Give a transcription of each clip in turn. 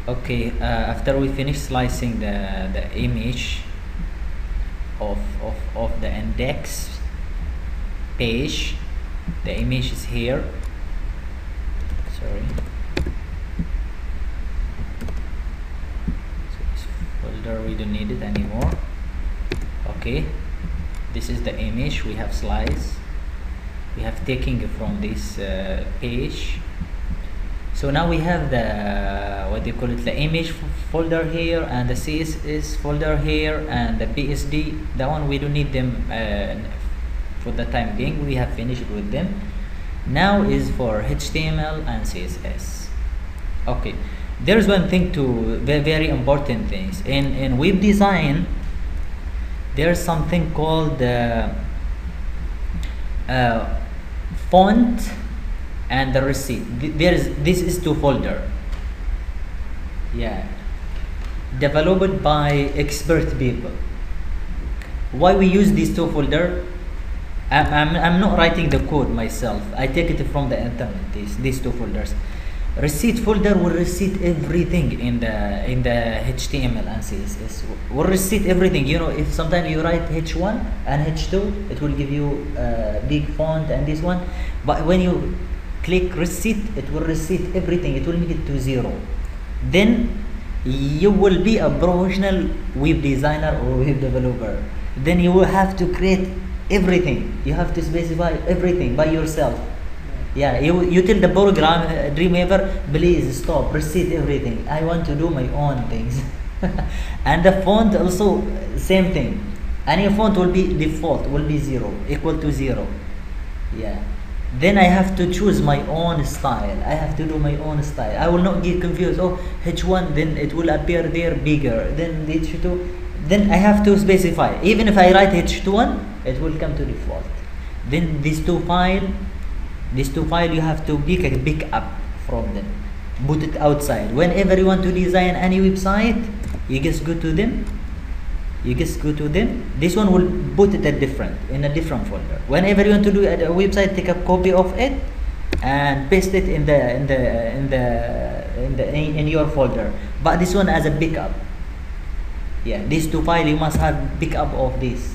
Okay, after we finish slicing the image of the index page, the image is here. Sorry. So this folder, we don't need it anymore. Okay, this is the image we have sliced. We have taken it from this page. So now we have the, what do you call it, the image folder here, and the CSS folder here, and the PSD. That one we don't need them for the time being. We have finished with them. Now is for HTML and CSS. Okay, there's one thing to very important things in web design. There's something called font and the receipt. This is two folder, yeah, developed by expert people. Why we use these two folder? I'm not writing the code myself. I take it from the internet. These two folders. Receipt folder will receipt everything in the HTML and CSS. Will receipt everything. You know, if sometimes you write H1 and H2, it will give you big font and this one. But when you click receipt, it will receipt everything. It will make it to 0. Then you will be a professional web designer or web developer. Then you will have to create everything. You have to specify everything by yourself. Yeah, you tell the program Dreamweaver, please stop, receipt everything. I want to do my own things. And the font also same thing. Any font will be default, will be 0, equal to 0. Yeah. Then I have to choose my own style. I have to do my own style. I will not get confused. Oh, H1, then it will appear there bigger. Then H2, then I have to specify. Even if I write H1, it will come to default. Then these two files you have to pick up from them, put it outside. Whenever you want to design any website, you just go to them. This one will put it in a different folder. Whenever you want to do a website, take a copy of it and paste it in your folder. But this one as a backup. Yeah, these two files you must have backup of this.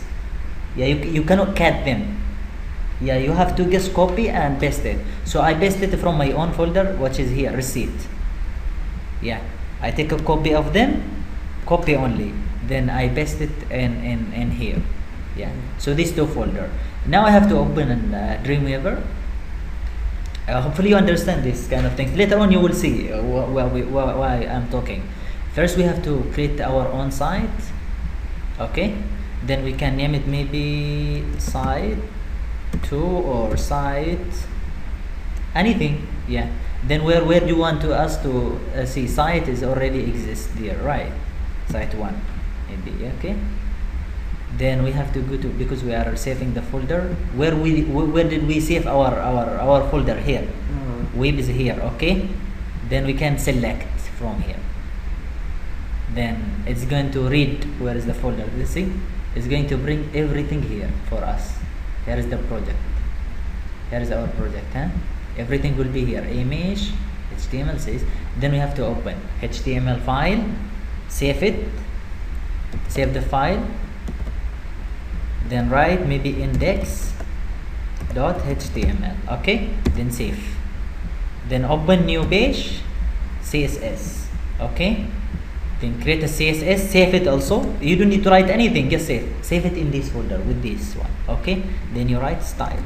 Yeah, you cannot cut them. Yeah, you have to just copy and paste it. So I paste it from my own folder, which is here, receipt. Yeah, I take a copy of them, copy only. Then I paste it in here. Yeah, so these two folder. Now I have to open Dreamweaver. Hopefully you understand this kind of things. Later on you will see why I'm talking. First we have to create our own site. Okay, then we can name it maybe site 2 or site anything. Yeah, then where do you want to us to see? Site is already exists there, right? Site 1 maybe. Okay, then we have to go to, because we are saving the folder, where did we save our folder? Here. Web is here. Okay, then we can select from here. Then it's going to read where is the folder. You see, it's going to bring everything here for us. Here is the project. Here is our project. Everything will be here. Image, HTML says. Then we have to open HTML file, save it, save the file. Then write maybe index.html. Okay, then save. Then open new page, CSS. Okay, then create a CSS, save it also. You don't need to write anything, just save it in this folder with this one. Okay, then you write style.css,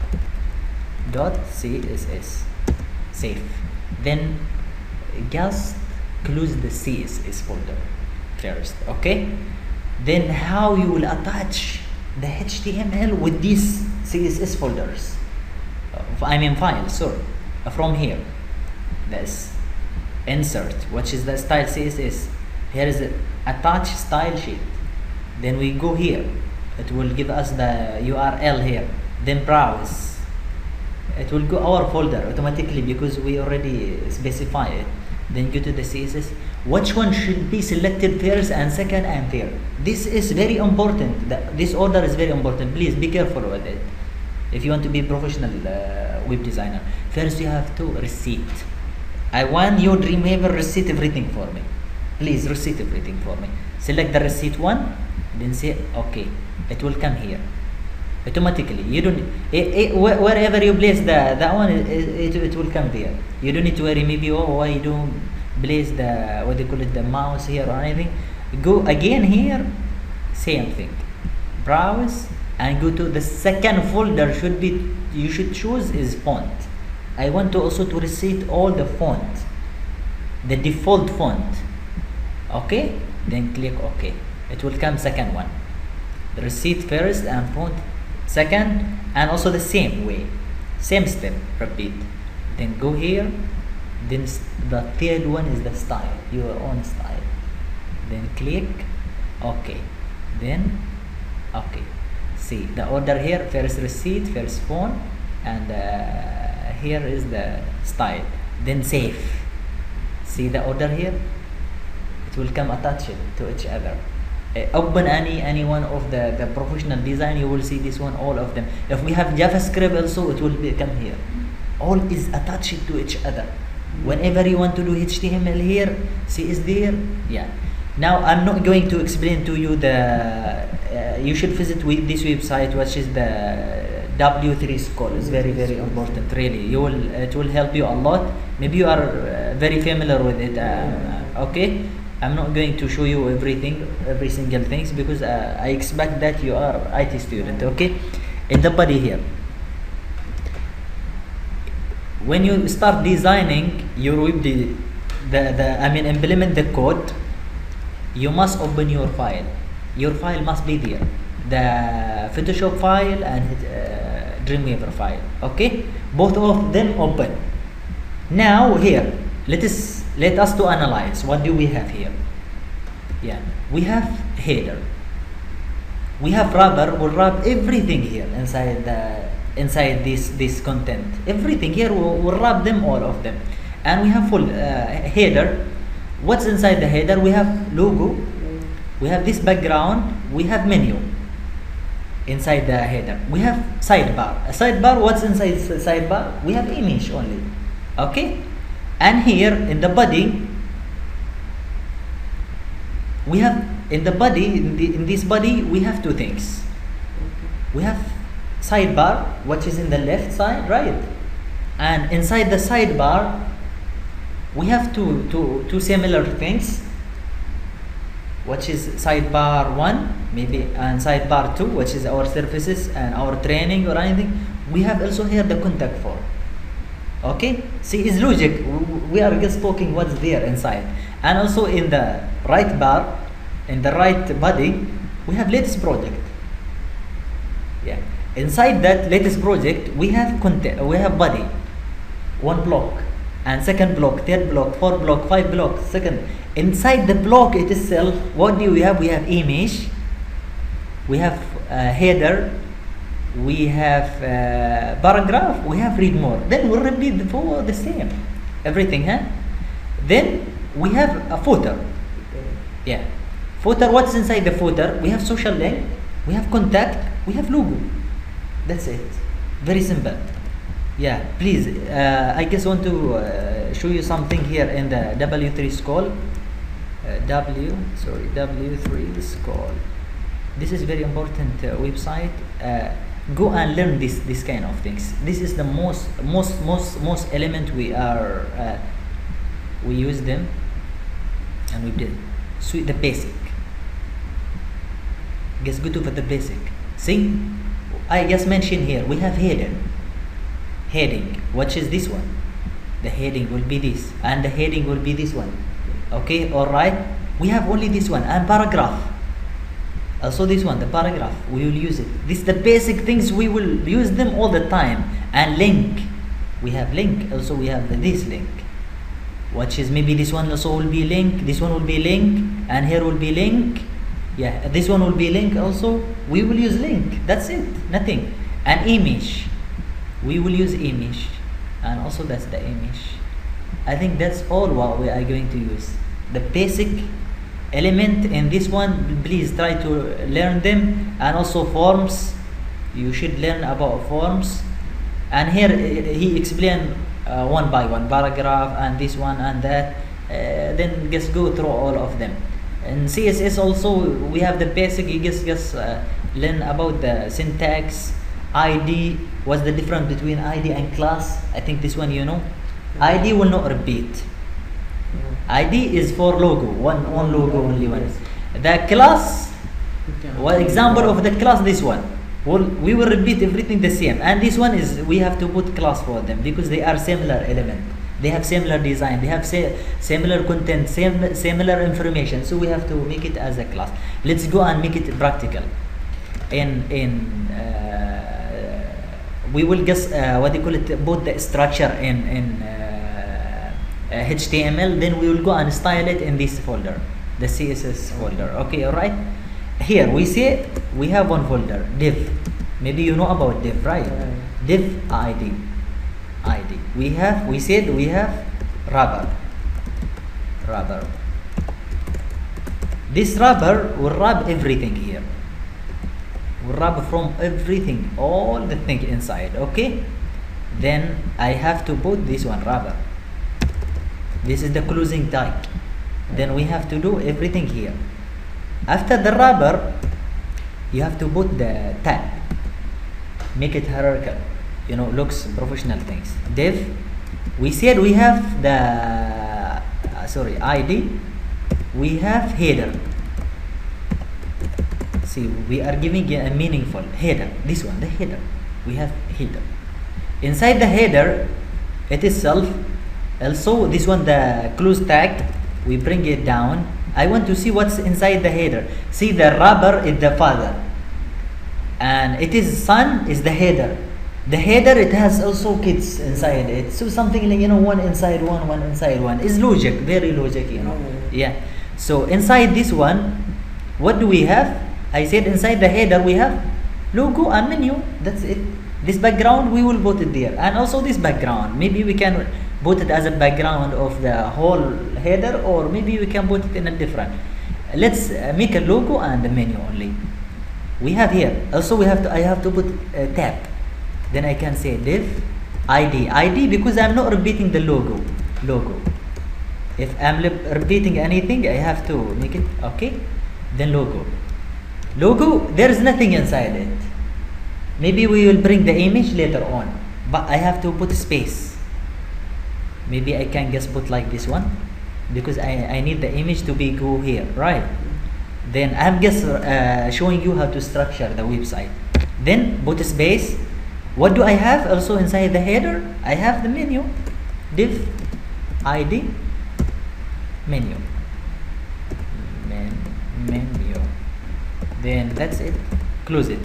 save. Then just close the CSS folder first. Okay, then how you will attach the HTML with these CSS folders, files, sorry, from here. That's insert, which is the style CSS. Here is the attach style sheet. Then we go here, it will give us the URL here. Then browse, it will go our folder automatically because we already specify it. Then go to the CSS. Which one should be selected first and second and third? This is very important. This order is very important. Please be careful with it if you want to be a professional web designer. First you have to receipt. I want your Dreamweaver receipt everything for me. Please receipt everything for me. Select the receipt one, then say okay. It will come here automatically. You don't wherever you place that one, it will come there. You don't need to worry maybe why you don't place the what they call it, the mouse here or anything. Go again here, same thing. Browse and go to the second folder. You should choose is font. I want to also to receipt all the font, the default font. Okay, then click OK. It will come second one. The receipt first and font second, and also the same way, same step, repeat. Then go here, then the third one is the style, your own style. Then click OK, then OK. See the order here, first receipt, first font, and here is the style. Then save. See the order here, it will come attached to each other. Open any one of the professional design, you will see this one, all of them. If we have JavaScript also, it will become here. All is attached to each other. Whenever you want to do HTML here, see is there. Yeah. Now I'm not going to explain to you the you should visit with this website, which is the W3 School. It's very important, really. It will help you a lot. Maybe you are very familiar with it. Okay, I'm not going to show you every single things, because I expect that you are IT student. Okay, in the body here, when you start designing your web, implement the code, you must open your file. Your file must be there, the Photoshop file and Dreamweaver file. Okay, both of them open. Now here, let us to analyze. What do we have here? Yeah, we have header. We have wrapper. We'll wrap everything here inside this content. Everything here we'll wrap them, all of them. And we have full header. What's inside the header? We have logo. We have this background. We have menu. Inside the header, we have sidebar. A sidebar. What's inside sidebar? We have image only. Okay. And here in the body, we have in this body we have two things. We have sidebar, which is in the left side, right? And inside the sidebar, we have two similar things, which is sidebar 1 maybe, and sidebar 2, which is our services and our training or anything. We have also here the contact form. Okay, see, it's logic. We are just talking what's there inside. And also in the right bar, in the right body, we have latest project. Yeah, inside that latest project, we have content. We have body, one block, and second block, third block, fourth block, 5 block, second. Inside the block itself, what do we have? We have image, we have header, we have paragraph, we have read more. Then we'll repeat the same everything, huh? Then we have a footer. Yeah, footer. What's inside the footer? We have social link, we have contact, we have logo. That's it. Very simple. Yeah, please, I just want to show you something here in the W3 School. W3 School. This is very important website. Go and learn this kind of things. This is the most element we use them, and we did the basic. Just go to the basic. See, I just mentioned here we have heading, which is this one. The heading will be this, and the heading will be this one. Okay, all right. We have only this one, and paragraph. Also this one, the paragraph, we will use it. This is the basic things, we will use them all the time. And link, we have link. Also we have this link, which is maybe this one also will be link. This one will be link, and here will be link. Yeah, this one will be link also. We will use link. That's it. Nothing. And image, we will use image, and also that's the image. I think that's all what we are going to use. The basic element in this one, please try to learn them. And also forms, you should learn about forms. And here he explained one by one, paragraph and this one and that. then just go through all of them. In CSS also we have the basic. You just learn about the syntax, ID. What's the difference between ID and class? I think this one you know. ID will not repeat. ID is for logo, one logo only one. The class, well, example of the class, this one. We will repeat everything the same, and this one is we have to put class for them because they are similar element. They have similar design. They have similar content, similar information. So we have to make it as a class. Let's go and make it practical. We will just what do you call it? Put the structure in HTML. Then we will go and style it in this folder, the CSS folder. Okay, all right. Here we say we have one folder, div. Maybe you know about div, right? Div ID. We said we have wrapper. This wrapper will wrap everything here. Will wrap from everything, all the thing inside. Okay. Then I have to put this one wrapper. This is the closing tag. Then we have to do everything here. After the wrapper, you have to put the tag. Make it hierarchical. You know, looks professional things. Div. We said we have the ID. We have header. See, we are giving a meaningful header. This one, the header. We have header. Inside the header, it itself. Also, this one, the close tag. We bring it down. I want to see what's inside the header. See, the wrapper is the father, and it is son is the header. The header, it has also kids inside it. So something like, you know, one inside one inside one. Is logic, very logic, you know. Yeah. So inside this one, what do we have? I said inside the header we have logo and menu. That's it. This background we will put it there, and also this background. Maybe we can put it as a background of the whole header, or maybe we can put it in a different. Let's make a logo and the menu only. We have here. Also we have to. I have to put a tab. Then I can say div ID because I'm not repeating the logo. If I'm repeating anything, I have to make it okay. Then logo. There is nothing inside it. Maybe we will bring the image later on, but I have to put space. Maybe I can just put like this one because I need the image to be go here, right? Then I'm just showing you how to structure the website. Then put a space. What do I have also inside the header? I have the menu, div ID menu. Then that's it. Close it.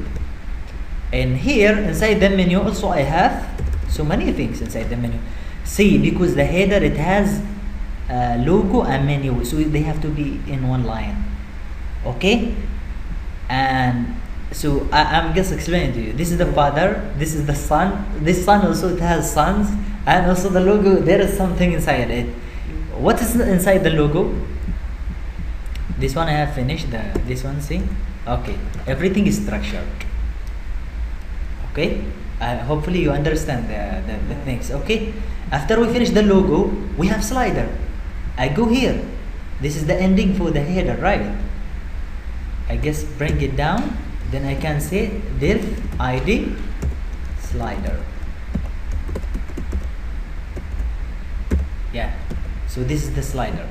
And here inside the menu also I have so many things inside the menu. See, because the header it has logo and menu, so they have to be in one line. Okay, and so I'm just explaining to you. This is the father, this is the son. This son also it has sons, and also the logo. There is something inside it. What is inside the logo? This one I have finished. This one, see. Okay, everything is structured. Okay, hopefully you understand the things. Okay, after we finish the logo, we have slider. I go here. This is the ending for the header, right? I guess bring it down. Then I can say div ID slider. Yeah, so this is the slider.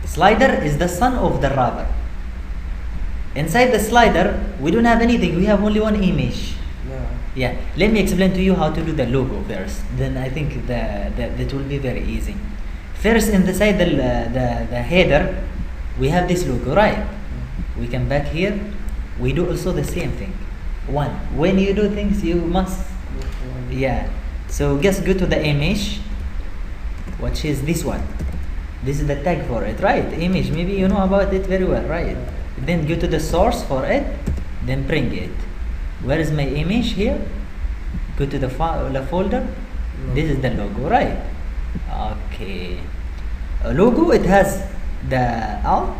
Slider is the son of the wrapper. Inside the slider, we don't have anything. We have only one image. Yeah. Let me explain to you how to do the logo first. Then I think that will be very easy. First, inside the header, we have this logo, right? We come back here. We do also the same thing. When you do things, you must. Yeah. So just go to the image, which is this one. This is the tag for it, right? Image. Maybe you know about it very well, right? Then go to the source for it. Then bring it. Where is my image here? Go to the folder. This is the logo, right? Okay. A logo, it has the alt.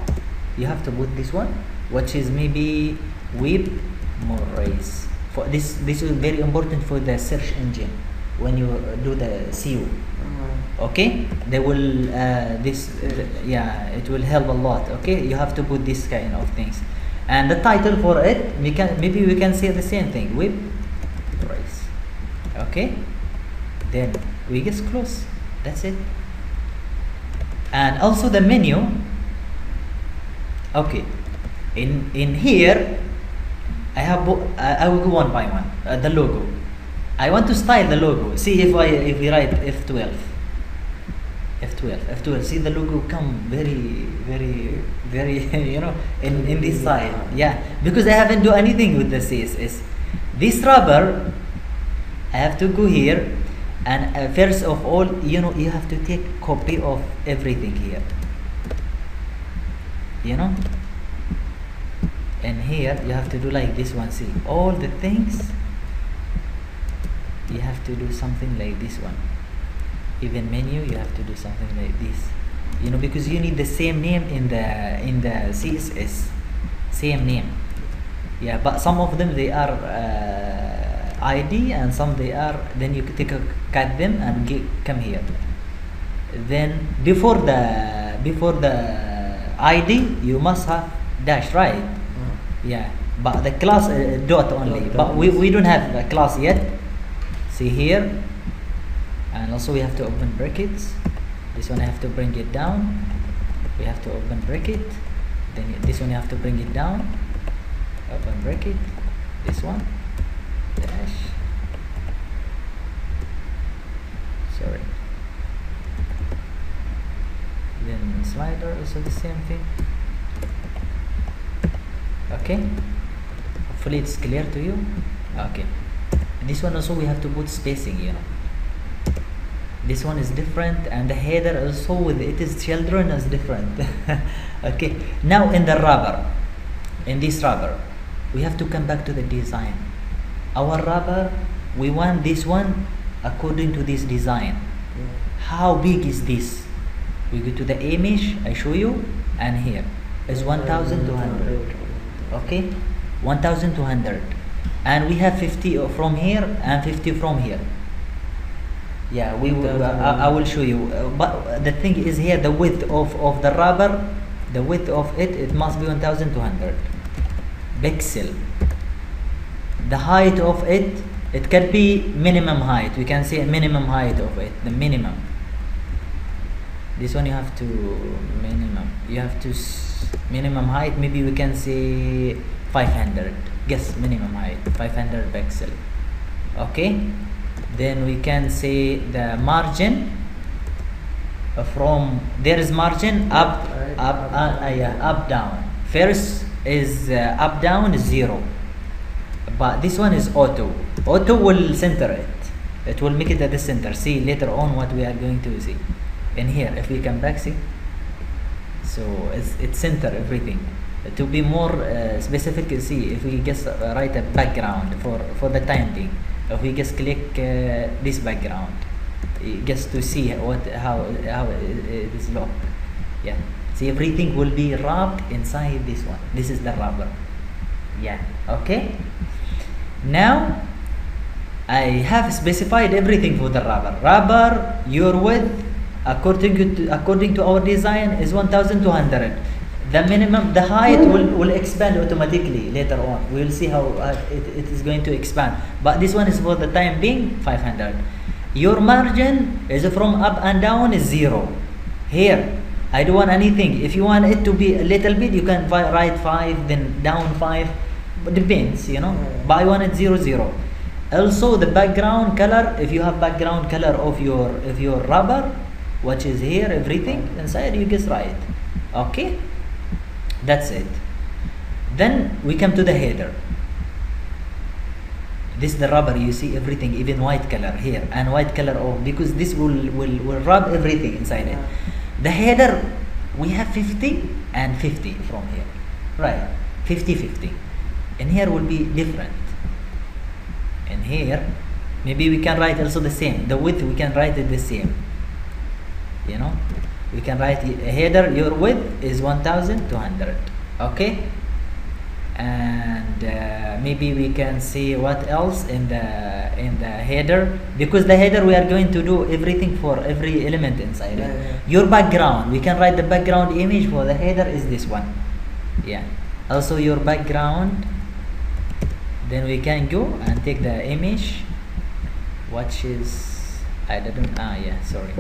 You have to put this one, which is maybe wordpress. For this is very important for the search engine when you do the SEO. Okay, they will yeah, it will help a lot. Okay, you have to put this kind of things, and the title for it, maybe we can say the same thing, web price. Okay, then we just close. That's it. And also the menu. Okay, in here I will go one by one. The logo, I want to style the logo. See if we write F12. See the logo come very you know, in this side. Yeah, because I haven't do anything with the CSS. This rubber, I have to go here, and first of all, you know, you have to take copy of everything here, you know, and here you have to do like this one. See all the things, you have to do something like this one. Even menu, you have to do something like this, you know, because you need the same name in the CSS, same name. Yeah, but some of them they are ID, and some they are, then you cut them and come here. Then before the ID you must have dash, right? Yeah, but the class dot only, but we don't have a class yet. See here, and also we have to open brackets. This one I have to bring it down, we have to open bracket. Then this one you have to bring it down, open bracket. This one dash, sorry. Then slider, also the same thing. Okay, hopefully it's clear to you. Okay, this one also we have to put spacing, you know. This one is different, and the header also with it is children is different. Okay, now in the rubber, in this rubber, we have to come back to the design. Our rubber, we want this one according to this design. How big is this? We go to the image, I show you, and here is 1200. Okay, 1200, and we have 50 from here and 50 from here. Yeah, we will. I will show you. But the thing is here, the width of the rubber, the width of it must be 1200 pixel. The height of it can be minimum height. We can say minimum height of it, the minimum. This one you have to minimum. You have to minimum height. Maybe we can say 500. Guess minimum height 500 pixel. Okay. Then we can say the margin from there is margin up down. First is up down is 0, but this one is auto will center it. It will make it at the center. See later on what we are going to see in here. If we come back, see, so it's center everything. To be more specific, see if we just write a background for the time being. If we just click this background, just to see how it is locked. Yeah, see everything will be wrapped inside this one. This is the rubber. Yeah, okay. Now I have specified everything for the rubber. Rubber, your width according to our design is 1200. The minimum, the height will expand automatically later on. We will see how it is going to expand. But this one is for the time being 500. Your margin is from up and down is 0. Here, I don't want anything. If you want it to be a little bit, you can write 5, then down 5. But depends, you know. But I want it 0, 0. Also, the background color. If you have background color of your rubber, which is here, everything inside, you just write. Okay. That's it. Then we come to the header. This is the rubber, you see everything, even white color here and white color because this will rub everything inside it. The header, we have 50 and 50 from here, right? 50-50. And here will be different. And here, maybe we can write also the same. The width we can write it the same. You know. We can write header, your width is 1200. Okay, and maybe we can see what else in the header, because the header we are going to do everything for every element inside it. Your background, we can write the background image for the header is this one. Yeah, also your background, then we can go and take the image, which is, I didn't, yeah, sorry.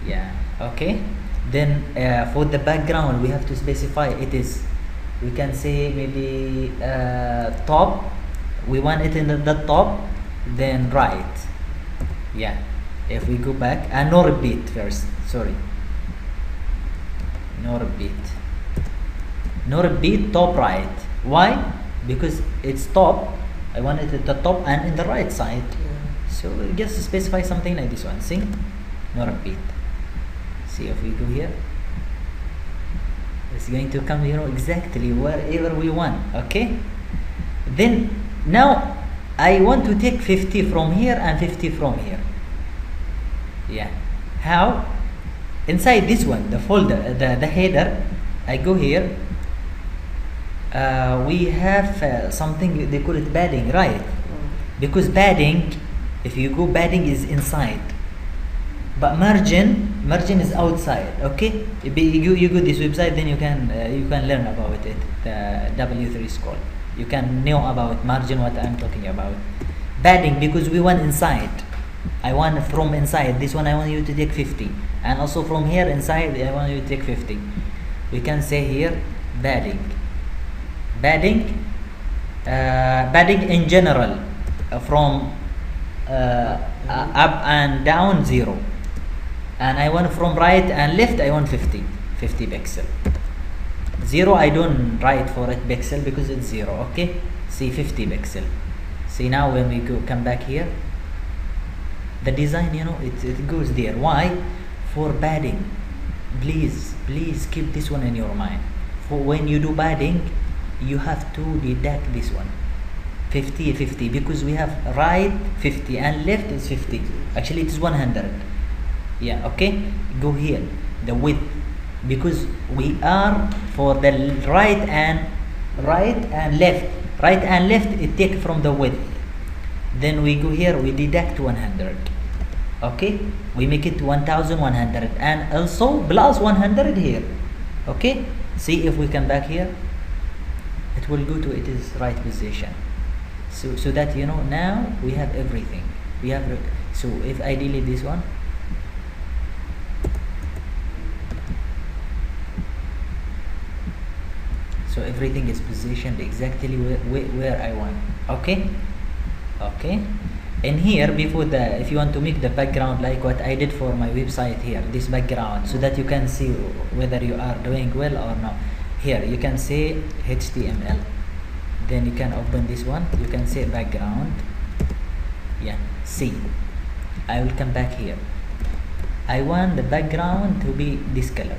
Yeah, okay. Then for the background we have to specify it is, we can say maybe top, we want it in the top, then right. Yeah, if we go back, and no repeat first, sorry, no repeat, top right. Why? Because it's top, I want it at the top and in the right side. So just specify something like this one. See, no repeat. See, if we go here, it's going to come, exactly wherever we want. Okay, then now I want to take 50 from here and 50 from here. Yeah, how? Inside this one, the folder, the header, I go here, we have something, they call it padding, right? Because padding, if you go, padding is inside, but margin is outside. Okay, you go this website, then you can learn about it, the W3 School. You can know about margin, what I'm talking about. Padding, because we want inside, I want from inside, this one I want you to take 50, and also from here inside I want you to take 50. We can say here padding in general, from up and down 0, and I want from right and left, I want 50 pixel. 0 I don't write for it pixel because it's 0. Okay, see, 50 pixel. See, now when we come back here, the design, it goes there. Why? For padding, please keep this one in your mind. For when you do padding, you have to deduct this one, 50, because we have right 50 and left is 50. Actually it is 100. Yeah, okay, go here, the width, because we are for the right and left, it take from the width. Then we go here, we deduct 100. Okay, we make it 1100, and also plus 100 here. Okay, see, if we come back here, it will go to its right position. So that now we have everything. We have, so if I delete this one, so everything is positioned exactly where I want. Okay, and here, before the, if you want to make the background like what I did for my website here, this background, so that you can see whether you are doing well or not. Here you can say HTML, then you can open this one, you can say background. Yeah, see, I will come back here, I want the background to be this color.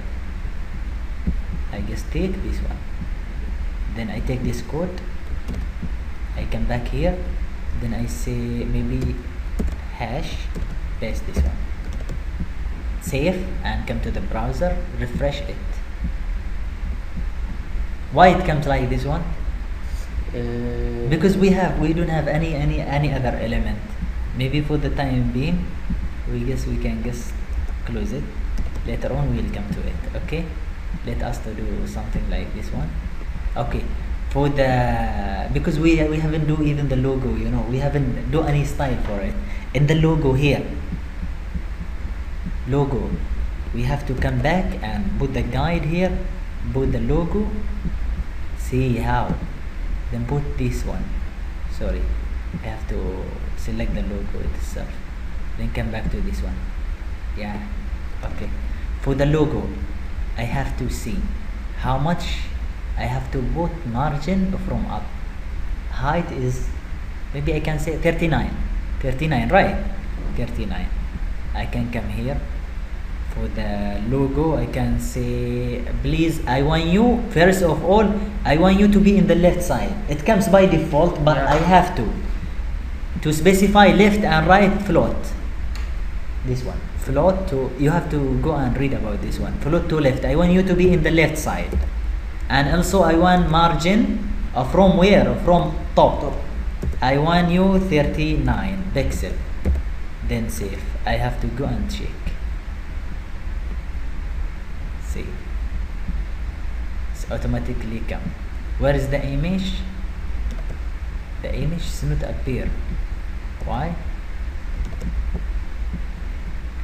I just take this one, then I take this code, I come back here, then I say maybe hash, paste this one, save, and come to the browser, refresh it. Why it comes like this one? Because we don't have any other element. Maybe for the time being, we can just close it. Later on we'll come to it. Okay, let us to do something like this one. Okay, for the, because we haven't do even the logo, we haven't do any style for it. In the logo here, logo, we have to come back and put the guide here, put the logo. See how, then put this one, sorry, I have to select the logo itself, then come back to this one. Yeah, okay, for the logo I have to see how much I have to put margin from up. Height is, maybe I can say 39, right? 39. I can come here. For the logo, I can say, please, I want you, first of all, I want you to be in the left side. It comes by default, but I have to specify left and right float. This one, float to, you have to go and read about this one. Float to left, I want you to be in the left side. And also I want margin from where? From top. I want you 39 pixel, then save. I have to go and check. See, it's automatically come. Where is the image? The image is not appear. Why? I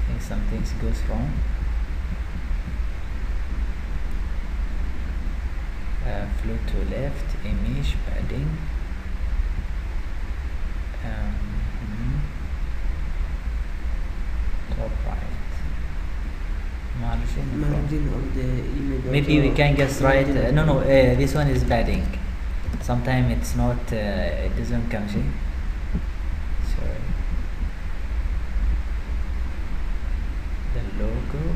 think something goes wrong. Flow to left, image, padding. Top right, margin of the image. maybe we can guess right. No, this one is padding. Sometimes it's not, it doesn't come. See, sorry. The logo,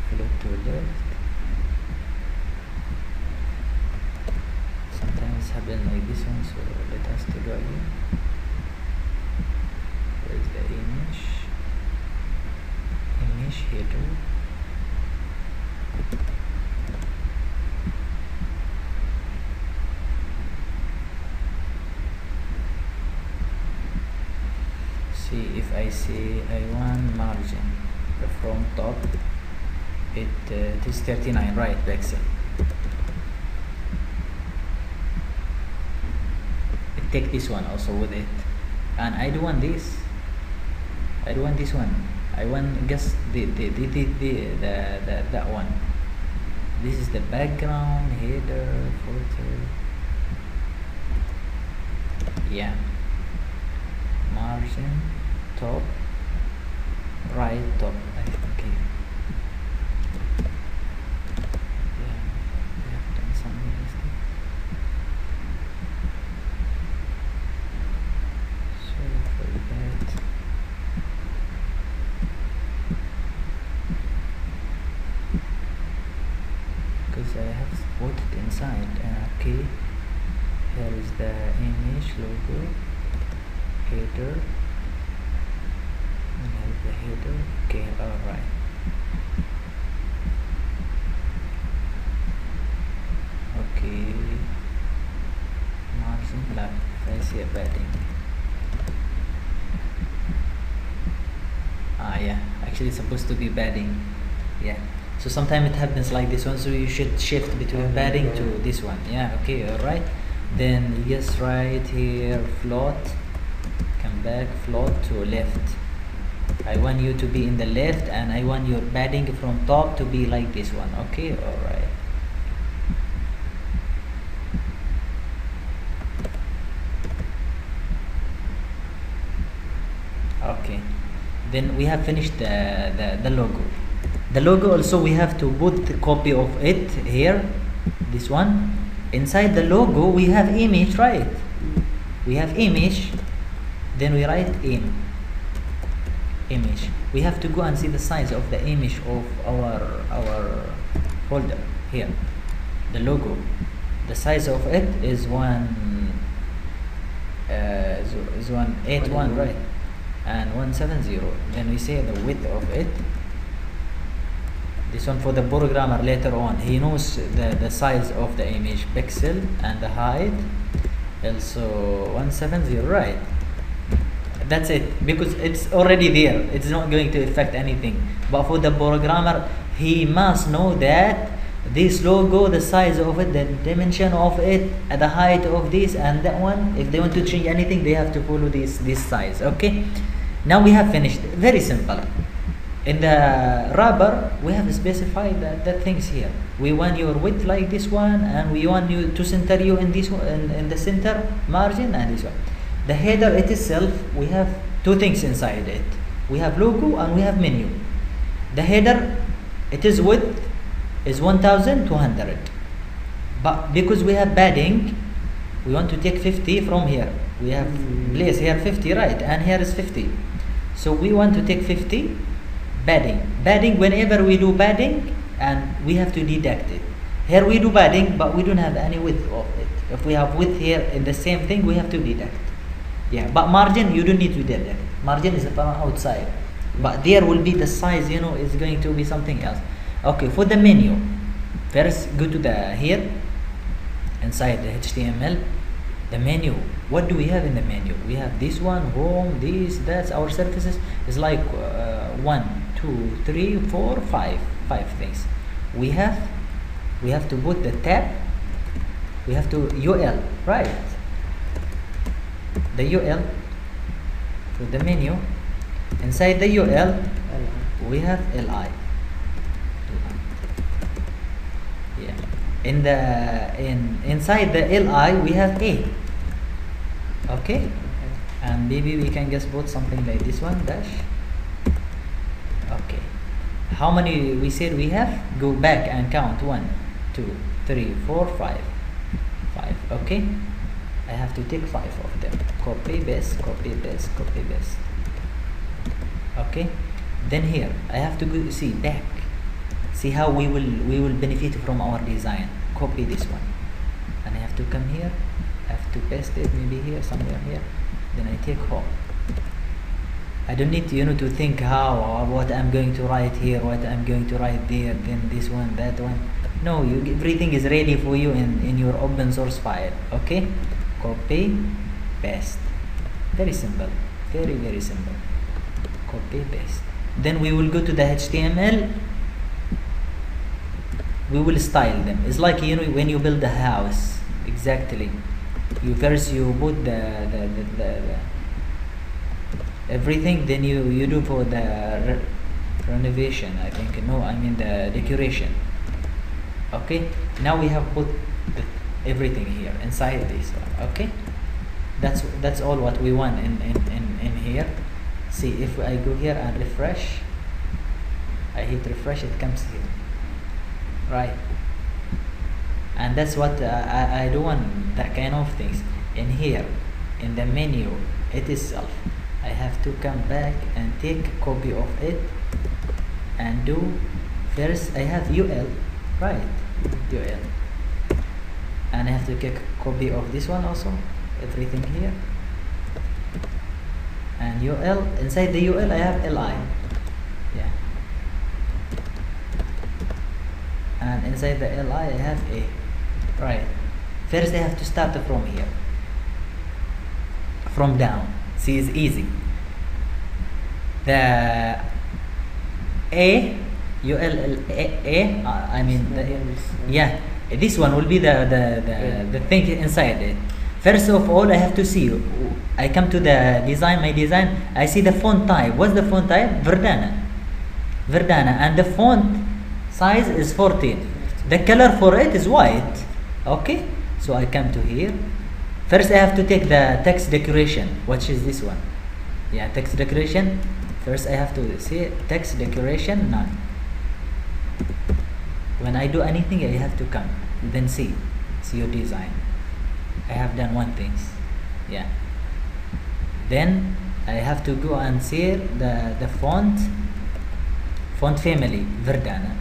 flow to left. Sometimes happen like this one, so let us to go again. Where's the image? Image header. See, if I say I want margin from top, it is 39, right, pixel. Take this one also with it, and I don't want this. I don't want this one. I want just that one. This is the background, header, footer. Yeah. Margin, top, right, top. I think here. Yeah, we have done something like this. Because I have put it inside. Okay, here is the image logo, header, and here is the header. Okay, alright. Okay, margin left. If I see a padding. Yeah, actually it's supposed to be padding. Yeah, so sometimes it happens like this one, so you should shift between padding to this one. Yeah, okay, alright. Then yes, right here, float, come back, float to left. I want you to be in the left, and I want your padding from top to be like this one. Okay, alright. Okay, then we have finished the logo. The logo also we have to put the copy of it here, this one. Inside the logo we have image, right? We have image, then we write image. We have to go and see the size of the image of our folder here. The logo, the size of it is 181, right? And 170. Then we say the width of it. This one for the programmer later on, he knows the size of the image, pixel, and the height. Also 170, right? That's it, because it's already there. It's not going to affect anything. But for the programmer, he must know that this logo, the size of it, the dimension of it, the height of this and that one. If they want to change anything, they have to follow this size. Okay, now we have finished. Very simple. In the wrapper, we have specified that things here. We want your width like this one, and we want you to center you in this one, in the center margin, and this one. The header itself, we have two things inside it. We have logo and we have menu. The header, it is width is 1200, but because we have padding, we want to take 50 from here. We have place here 50, right, and here is 50. So we want to take 50 padding. Whenever we do padding, and we have to deduct it. Here we do padding, but we don't have any width of it. If we have width here in the same thing, we have to deduct. Yeah, but margin you don't need to deduct. Margin is from outside, but there will be the size. It's going to be something else. Okay, for the menu, first go to the here inside the HTML. The menu. What do we have in the menu? We have this one, home, this, that's our services. It's like 1, 2, 3, 4, 5, 5 things. We have to put the tab. We have to UL, right? The UL to the menu. Inside the UL, we have LI. Yeah. Inside the LI, we have A. Okay. And maybe we can just put something like this one, dash. Okay. How many we said we have? Go back and count. 1, 2, 3, 4, 5. 5. Okay. I have to take 5 of them. Copy, paste, copy, paste, copy, paste. Okay. Then here I have to go see back. See how we will benefit from our design. Copy this one, and I have to come here. I have to paste it maybe here, somewhere here. Then I take home. I don't need to, to think how or what I'm going to write here, what I'm going to write there, then this one, that one. No, everything is ready for you in your open source file. Okay, copy, paste. Very simple, very, very simple. Copy, paste. Then we will go to the HTML. We will style them. It's like when you build a house. Exactly. You first put the everything. Then you do for the renovation. I think the decoration. Okay. Now we have put everything here inside this one. Okay. That's all what we want in here. See, if I go here and refresh, I hit refresh, it comes here, right? And that's what I do want, that kind of things. In here, in the menu it itself, I have to come back and take a copy of it and do first. I have UL, right? UL, and I have to take a copy of this one also, everything here. And UL, inside the UL I have LI, yeah, and inside the LI I have A, right? First I have to start from here, from down. See, it's easy. The A, UL, A, yeah, this one will be the thing inside it. First of all, I have to see. I come to the design, my design. I see the font type. What's the font type? Verdana, and the font size is 14. The color for it is white. Okay, so I come to here. First, I have to take the text decoration. Which is this one? Yeah, text decoration. First, I have to see text decoration none. When I do anything, I have to come. Then see your design. I have done one thing, yeah. Then I have to go and see the font family, Verdana,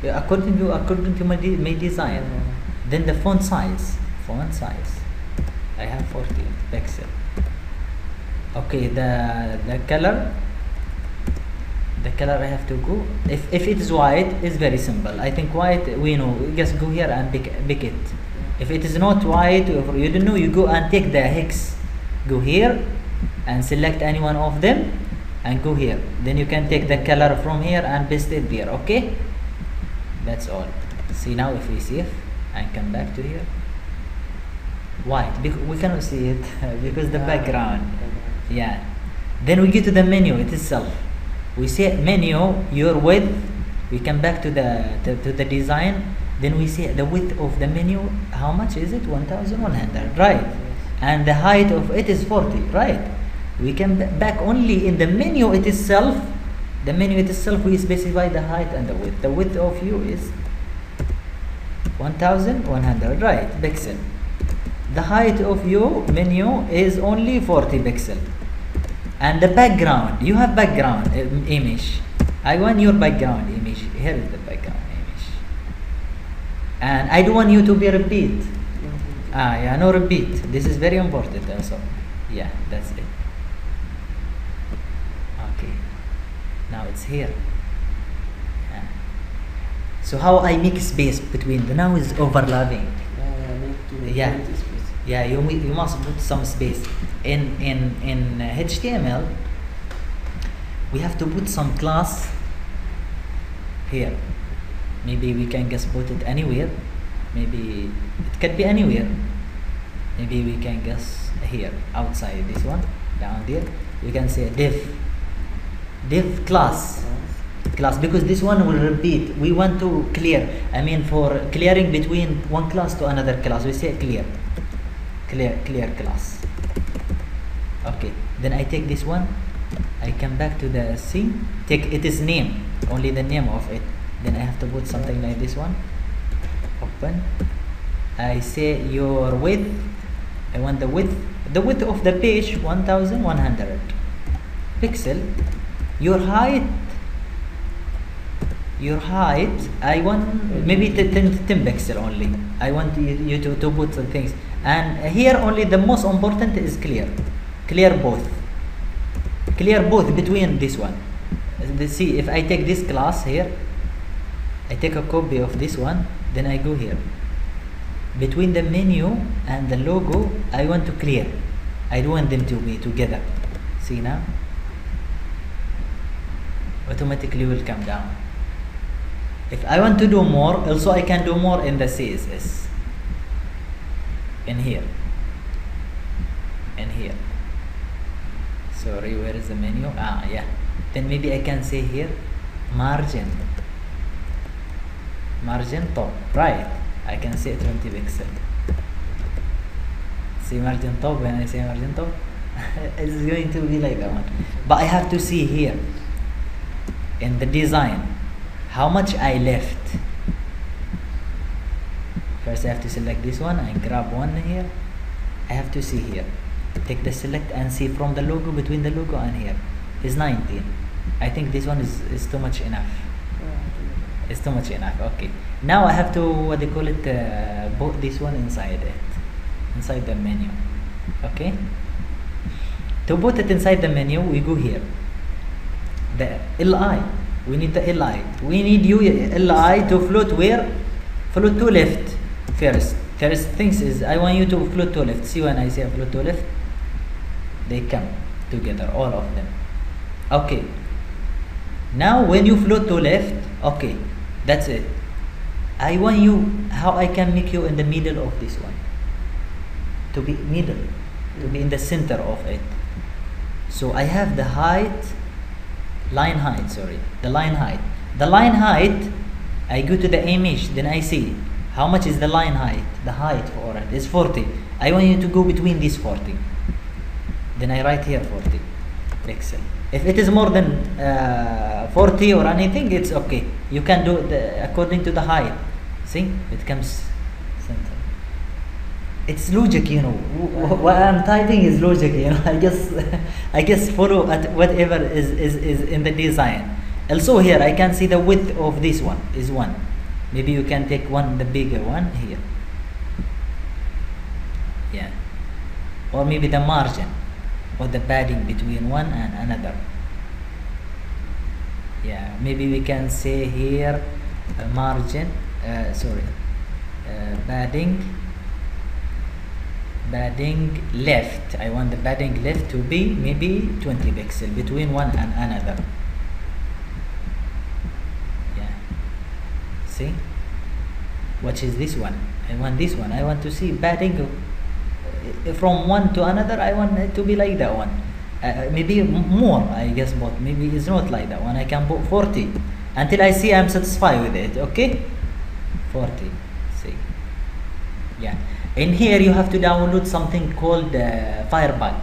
according to my design. Then the font size, I have 14 pixel. Okay, the color I have to go. If it is white, it's very simple. I think white, we know. Just go here and pick it. If it is not white, or you don't know, you go and take the hex. Go here and select any one of them and go here. Then you can take the color from here and paste it there. Okay, that's all. See, now if we save and come back to here, white, we cannot see it because the background. Yeah. Then we get to the menu itself. We say menu, your width. We come back to the design. Then we see the width of the menu. How much is it? 1100, right? And the height of it is 40, right? We can back only in the menu itself. The menu itself, we specify the height and the width. The width of you is 1100, right? Pixel. The height of your menu is only 40 pixel. And the background, you have background image. I want your background image. Here is the background image. And I don't want you to be repeat. Yeah, no repeat. This is very important also. Yeah, that's it. Okay. Now it's here. Yeah. So how I make space between the now is overlapping. I need to Yeah. print space. Yeah, you must put some space. In HTML, we have to put some class here. Maybe we can just put it anywhere. Maybe it can be anywhere. Maybe we can guess here outside this one, down there. We can say div class, because this one will repeat. We want to clear. I mean, for clearing between one class to another class, we say clear class. Okay, then I take this one, I come back to the C, take it is name, only the name of it. Then I have to put something like this one, open. I say your width, I want the width of the page 1100 pixel. Your height, I want maybe 10 pixel only. I want you to put some things. And here only the most important is clear both between this one. See, if I take this class here, I take a copy of this one, then I go here. Between the menu and the logo, I want to clear. I don't want them to be together. See now? Automatically will come down. If I want to do more, also I can do more in the CSS. In here. Sorry, where is the menu? Yeah. Then maybe I can say here, margin top, right? I can say 20 pixel. See margin top, when I say margin top, it's going to be like that one. But I have to see here, in the design, how much I left. First I have to select this one and grab one here. I have to see here. Take the select and see from the logo, between the logo and here is 19. I think this one is too much enough. It's too much enough. Okay. Now I have to, what they call it, put this one inside the menu. Okay. To put it inside the menu, we go here. The li. We need the li. We need li to float where? Float to left first. First things is I want you to float to left. See, when I say float to left, they come together, all of them. Okay. Now when you float to left, okay, that's it. I want you, how I can make you in the middle of this one, to be middle, to be in the center of it. So I have the line height, I go to the image, then I see how much is the line height. The height for it is 40. I want you to go between these 40. Then I write here 40 pixel. If it is more than 40 or anything, it's okay. You can do according to the height. See, it comes center. It's logic, you know. What I'm typing is logic, you know. I guess follow at whatever is in the design. Also here I can see the width of this one is 1. Maybe you can take one, the bigger one here. Yeah. Or maybe the margin or the padding between one and another. Yeah, maybe we can say here margin, padding left. I want the padding left to be maybe 20 pixel between one and another. Yeah. See? What is this one? I want this one. I want to see padding from one to another. I want it to be like that one. Maybe more, I guess, but maybe it's not like that one. I can put 40 until I see I'm satisfied with it. Okay, 40. See, yeah. In here you have to download something called Firebug.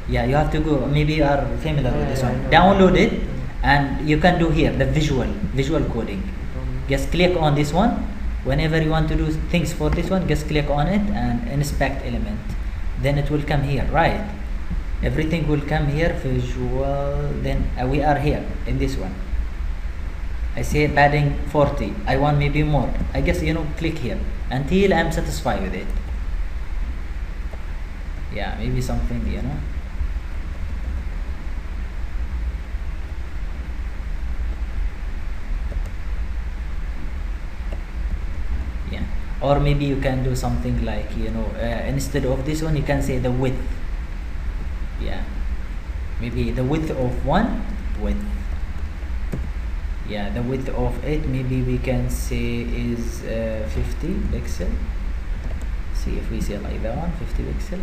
Yeah, you have to go. Maybe you are familiar with this one. Download it, and you can do here the visual coding. Just click on this one. Whenever you want to do things for this one, just click on it and inspect element. Then it will come here, right? Everything will come here, visual. Then we are here in this one. I say padding 40. I want maybe more. I guess, you know, click here until I'm satisfied with it. Yeah, maybe something, you know. Yeah. or maybe you can do something like, you know, instead of this one you can say the width. Yeah, maybe the width of one width. Yeah, the width of it maybe we can say is 50 pixel. See if we say like that one, 50 pixel.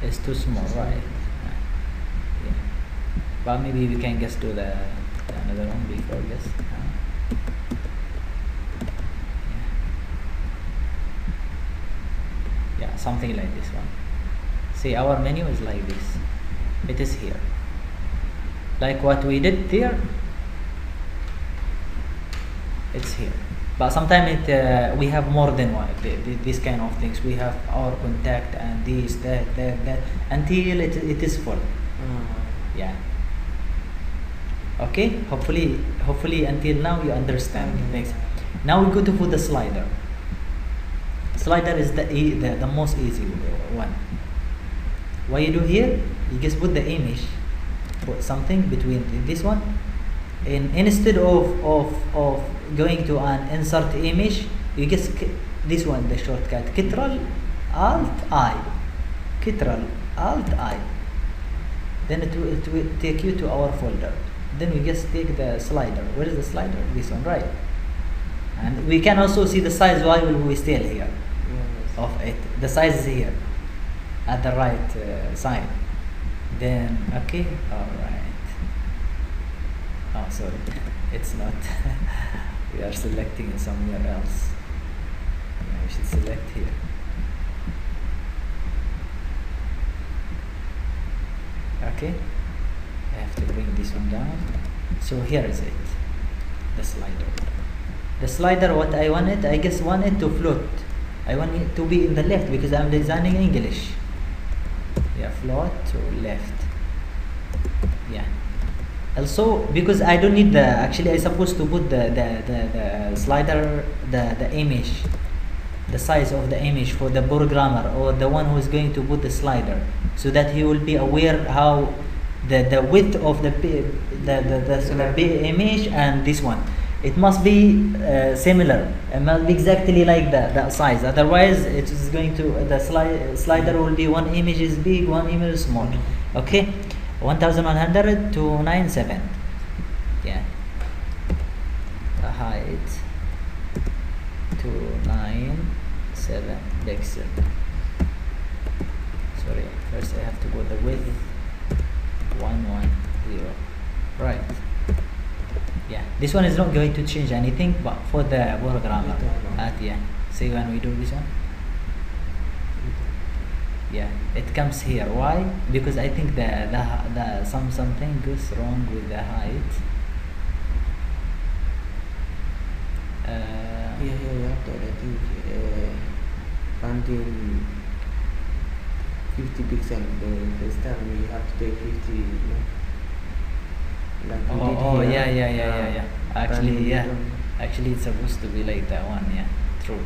It's too small, right? Yeah, but maybe we can just do the another one before this. Yeah, something like this one. See, our menu is like this. It is here, like what we did there. It's here, but sometimes we have more than one. These kind of things. We have our contact and this, that, until it is full. Yeah. Okay. Hopefully, until now you understand things. Now we go to put the slider. Slider is the most easy one. What you do here, you just put the image, put something between this one, and instead of going to an insert image, you just this one, the shortcut Ctrl Alt I, Ctrl Alt I. Then it will take you to our folder. Then we just take the slider. Where is the slider? This one, right? And we can also see the size while we still here. Yes. Of it. The size is here at the right side. Then okay, all right. Oh, sorry, it's not. We are selecting somewhere else. Yeah, we should select here. Okay, I have to bring this one down. So here is it, the slider. The slider, what I wanted, I just want it to float. I want it to be in the left because I'm designing English. Yeah, float to left. Yeah. Also, because I don't need actually I supposed to put the slider, the image, the size of the image for the programmer or the one who is going to put the slider, so that he will be aware how the width of the image and this one. It must be similar. It must be exactly like the size. Otherwise, it is going to the slider will be one image is big, one image is small. Okay, 1100 to 97. Yeah. The height to 97 pixel. Sorry, first I have to go the width 110. Right. Yeah, this one is not going to change anything, but for the programmer, yeah. See when we do this one, yeah, it comes here. Why? Because I think the something goes wrong with the height. Yeah, after I think until 50 pixel the first time we have to take 50. Like oh yeah. Actually, yeah. Actually, it's supposed to be like that one. Yeah, true.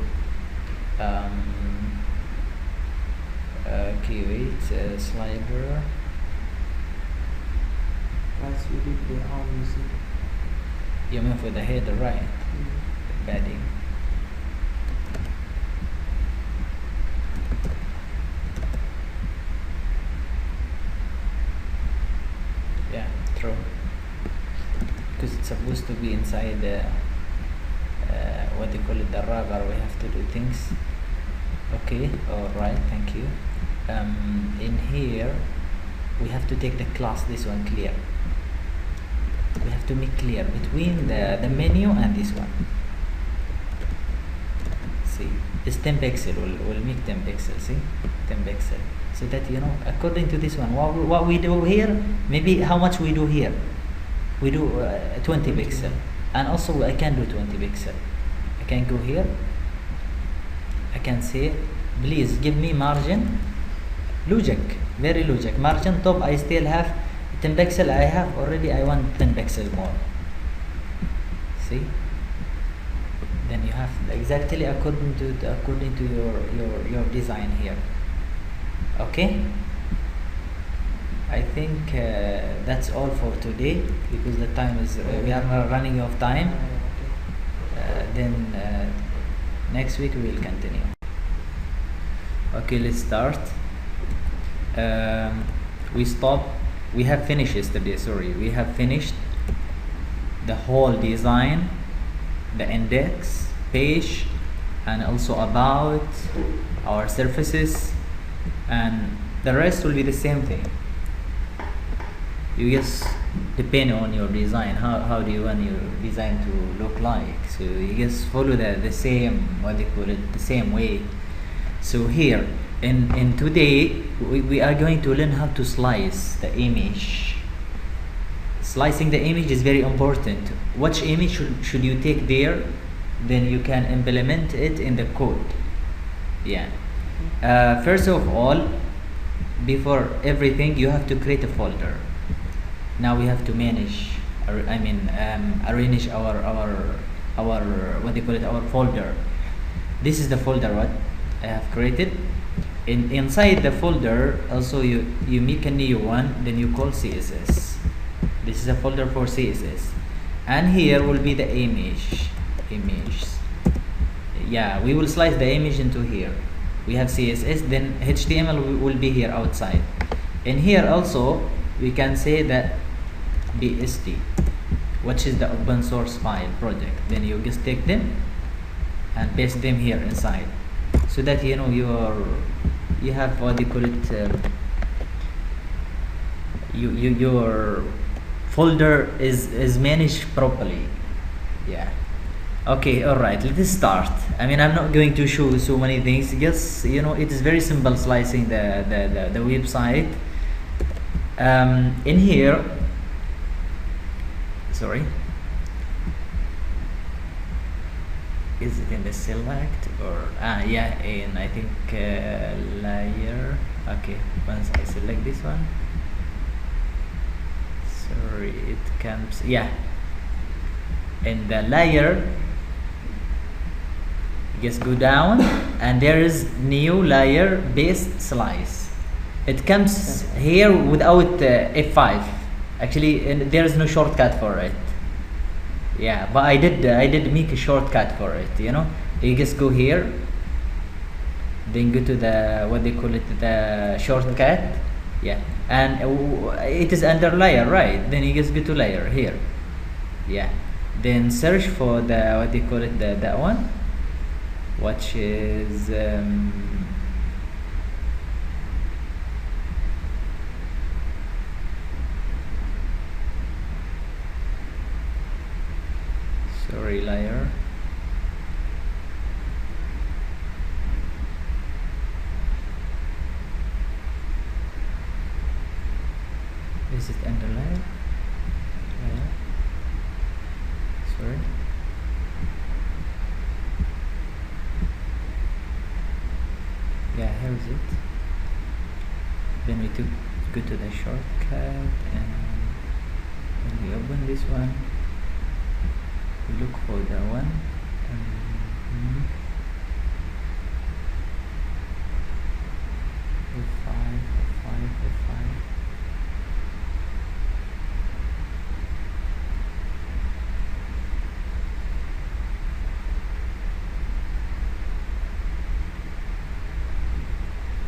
Okay, wait. Slider. As we did the al-morisi. You mean for the header, right? The padding. Yeah, true. Because it's supposed to be inside what they call it, the rubber. We have to do things. Okay, alright, thank you. In here we have to take the class, this one, clear. We have to make clear between the menu and this one. See, it's 10 pixel. We'll make 10 pixel. See, 10 pixel, so that you know according to this one what we do here, maybe how much we do here. We do 20 pixel, and also I can do 20 pixel. I can go here, I can say please give me margin logic, very logic margin top. I still have 10 pixel. I have already, I want 10 pixel more. See, then you have exactly according to your design here. Okay, I think that's all for today because the time is we are running out of time. Then Next week we will continue. Okay, let's start. We have finished yesterday, sorry. We have finished the whole design, the index page, and also about our surfaces, and the rest will be the same thing. You just depend on your design, how do you want your design to look like, so you just follow the same, what they call it, the same way. So here in today we are going to learn how to slice the image. Slicing the image is very important. Which image should you take there, then you can implement it in the code. Yeah. First of all, before everything, you have to create a folder. Now we have to manage, arrange our what they call it, our folder. This is the folder what I have created. Inside the folder, also you make a new one, then you call CSS. This is a folder for CSS, and here will be the images. Yeah, we will slice the image into here. We have CSS, then HTML will be here outside. And here also we can say that BSD, which is the open source file project. Then you just take them and paste them here inside, so that you know you have what they call it, your folder is managed properly. Yeah. Okay, all right, let us start. I'm not going to show so many things. Just it is very simple slicing the website. In here, sorry, is it in the select or yeah, in I think layer. Okay, once I select this one, sorry, it comes, yeah, in the layer. Just go down and there is new layer based slice. It comes here without F5. Actually, there is no shortcut for it. Yeah, but I did make a shortcut for it. You just go here, then go to the what they call it, the shortcut. Yeah, and it is under layer, right? Then you just go to layer here. Yeah, then search for the what they call it, that one, which is sorry, layer. Is it under layer? Sorry. Yeah, here is it. Then we go to the shortcut, and when we open this one, we look for the one. F5.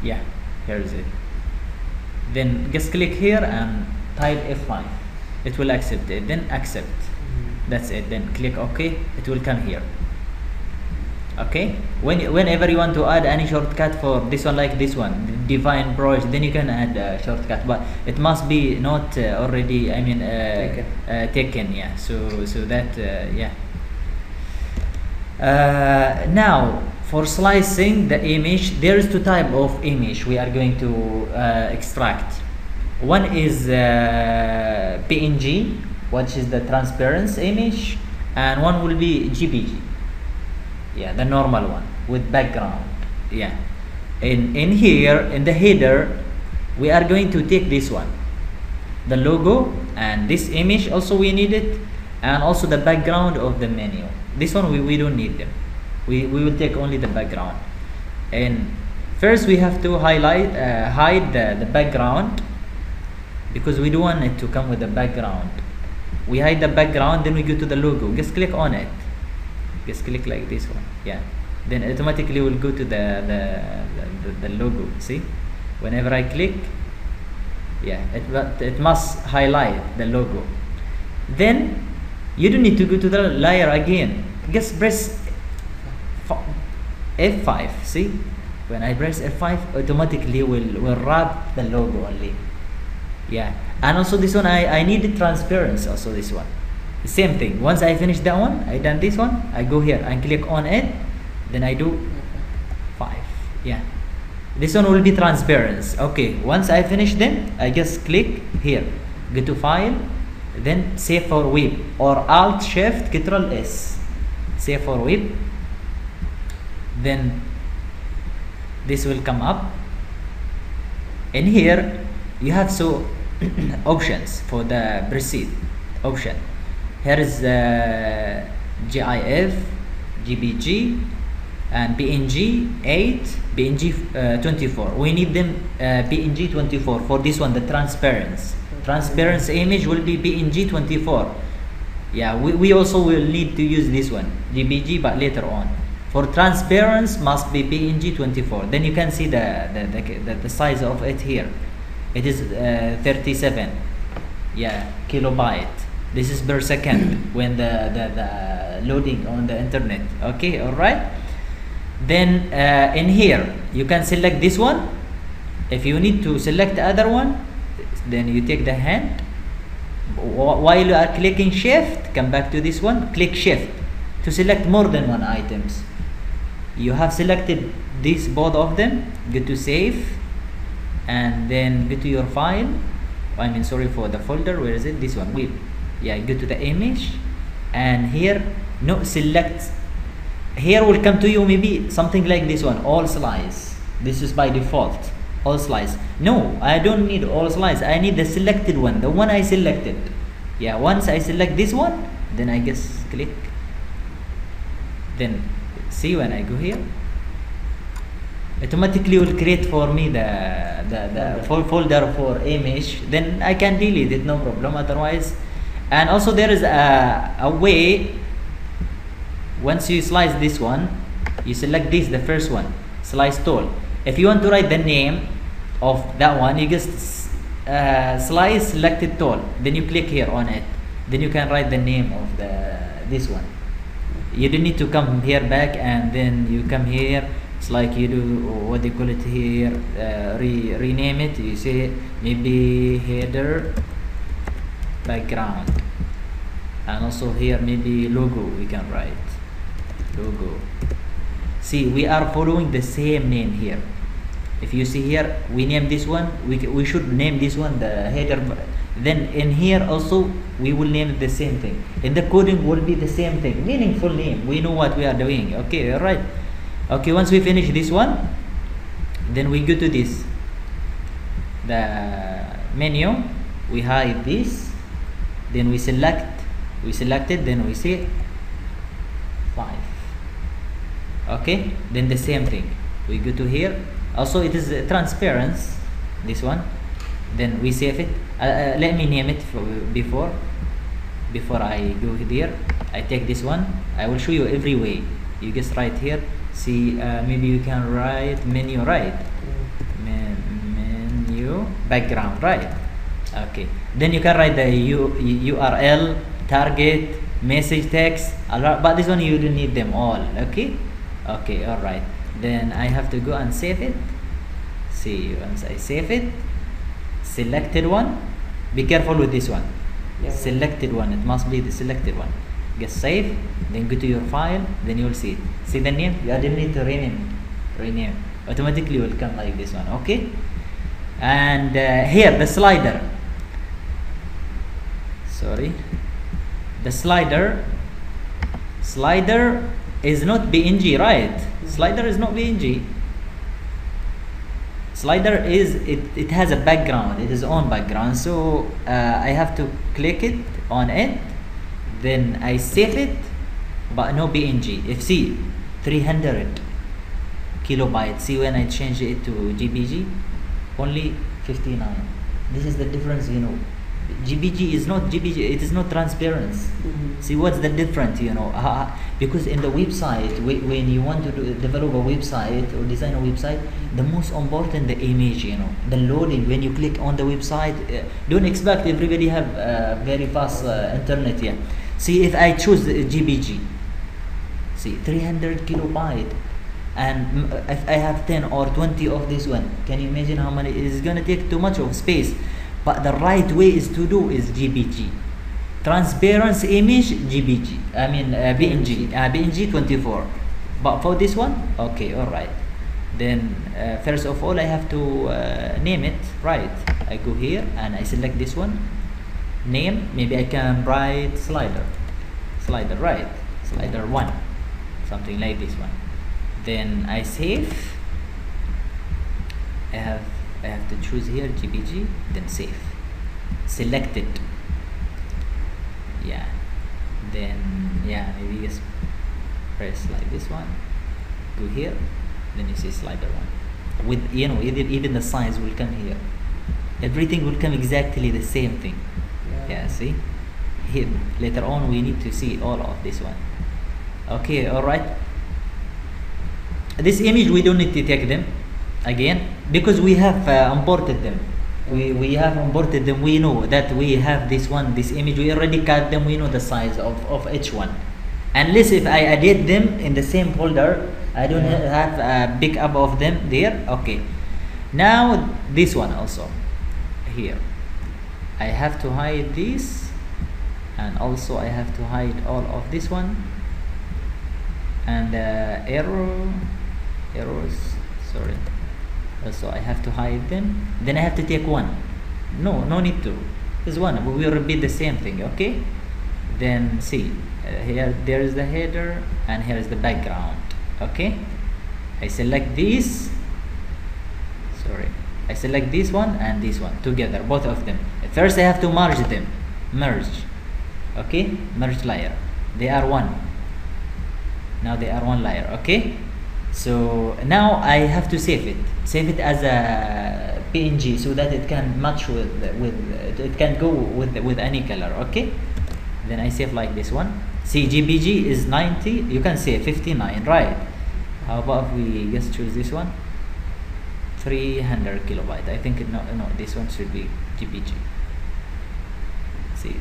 Yeah, here is it. Then just click here and type F5. It will accept it. Then accept. That's it. Then click OK. It will come here. Okay. Whenever you want to add any shortcut for this one, like this one, define project, then you can add a shortcut. But it must be not already. Taken. Yeah. So that yeah. Now, for slicing the image, there is two types of image we are going to extract. One is PNG, which is the transparent image, and one will be JPG. Yeah, the normal one with background. Yeah. In here, in the header, we are going to take this one, the logo, and this image also we need it, and also the background of the menu. This one we don't need them. We will take only the background. And first we have to hide the background, because we don't want it to come with the background. We hide the background, then we go to the logo. Just click on it. Just click like this one. Yeah. then automatically will go to the logo. See, whenever I click, yeah, it must highlight the logo. Then you don't need to go to the layer again. Just press F5. See, when I press F5, automatically will wrap the logo only. Yeah, and also this one I need transparency. Also this one, same thing. Once I finish that one, I done this one, I go here and click on it, then I do 5. Yeah, this one will be transparent. Okay, once I finish, then I just click here, go to file, then save for web, or alt shift control S, save for web. Then this will come up. In here you have so options for the proceed option. Here is GIF, GPG, and PNG 8, PNG 24. We need them PNG 24 for this one, the transparent image will be PNG 24. Yeah, we also will need to use this one, GPG, but later on. For transparency must be PNG 24. Then you can see the size of it here. It is 37, yeah, kilobyte. This is per second when the loading on the internet. Okay, all right. Then in here you can select this one. If you need to select the other one, then you take the hand. While you are clicking shift, come back to this one, click shift to select more than one items. You have selected these, both of them, go to save, and then go to your file. I mean, sorry, for the folder. Where is it? This one. Web. Yeah, go to the image, and here no select. Here will come to you maybe something like this one, all slice. This is by default, all slice. No, I don't need all slice. I need the selected one, the one I selected. Yeah, once I select this one, then I just click. Then see, when I go here, automatically will create for me the folder for image. Then I can delete it, no problem. Otherwise, and also there is a way. Once you slice this one, you select this, the first one, slice tool. If you want to write the name of that one, you just slice selected tool. Then you click here on it. Then you can write the name of this one. You don't need to come here back, and then you come here. It's like you do, what they call it here, rename it. You say maybe header background, and also here maybe logo. We can write logo. See, we are following the same name here. If you see here, we name this one. We should name this one the header. Then in here also we will name the same thing. In the coding will be the same thing, meaningful name. We know what we are doing. Okay, all right. Okay, once we finish this one, then we go to this, the menu. We hide this. Then we select. We selected. Then we say 5. Okay, then the same thing, we go to here. Also it is transparent, this one. Then we save it. Let me name it before I go here. I take this one. I will show you every way. You just write here. See, maybe you can write menu, right? Menu background, right? Okay, then you can write the URL, target, message text, but this one you don't need them all. Okay, okay, all right. Then I have to go and save it. See, once I save it, selected one. Be careful with this one. Yeah. Selected one, it must be the selected one. Just save, then go to your file, then you will see it. See the name? You don't need to rename. Automatically will come like this one. Okay, and here the slider. Sorry, the slider is not PNG, right? Slider is not PNG. Slider is, it has a background, it is own background. So I have to click it on it, then I save it, but no PNG. If see 300 kilobytes, see when I change it to GPG, only 59. This is the difference, you know. GPG is not GPG, it is not transparency. See what's the difference, you know? Because in the website, when you want to develop a website or design a website, the most important the image, you know, the loading. When you click on the website, don't expect everybody have very fast internet here. See, if I choose the GPG, see 300 kilobyte, and if I have 10 or 20 of this one, can you imagine how many? It's gonna take too much of space. But the right way is to do is GPG. Transparency image GPG. I mean BNG. BNG 24. But for this one, okay, all right. Then first of all, I have to name it. Right. I go here and I select this one. Name. Maybe I can write slider. Slider. Right. Slider 1. Something like this one. Then I save. I have to choose here GPG, then save. Select it. Yeah. Then maybe just press like this one. Go here. Then you see slider 1. With even the size will come here. Everything will come exactly the same thing. Yeah. See. Here later on we need to see all of this one. Okay. All right. This image we don't need to take them again because we have imported them. We have imported them. We know that we have this image. We already cut them. We know the size of each one. Unless if I edit them in the same folder, I don't have a backup of them there. Okay. Now this one also here. I have to hide this, and also I have to hide all of this one. And errors. Sorry. So I have to hide them. Then I have to take one. No need to. This one. We will repeat the same thing. Okay. Then see here. There is the header, and here is the background. Okay. I select this. Sorry. I select this one and this one together, both of them. First, I have to merge them. Merge. Okay. Merge layer. They are one. Now they are one layer. Okay. So now I have to save it. Save it as a PNG so that it can match with it can go with any color. Okay. Then I save like this one. See, GPG is 90. You can say 59, right? How about if we just choose this one? 300 kilobyte. I think no. This one should be GPG. See,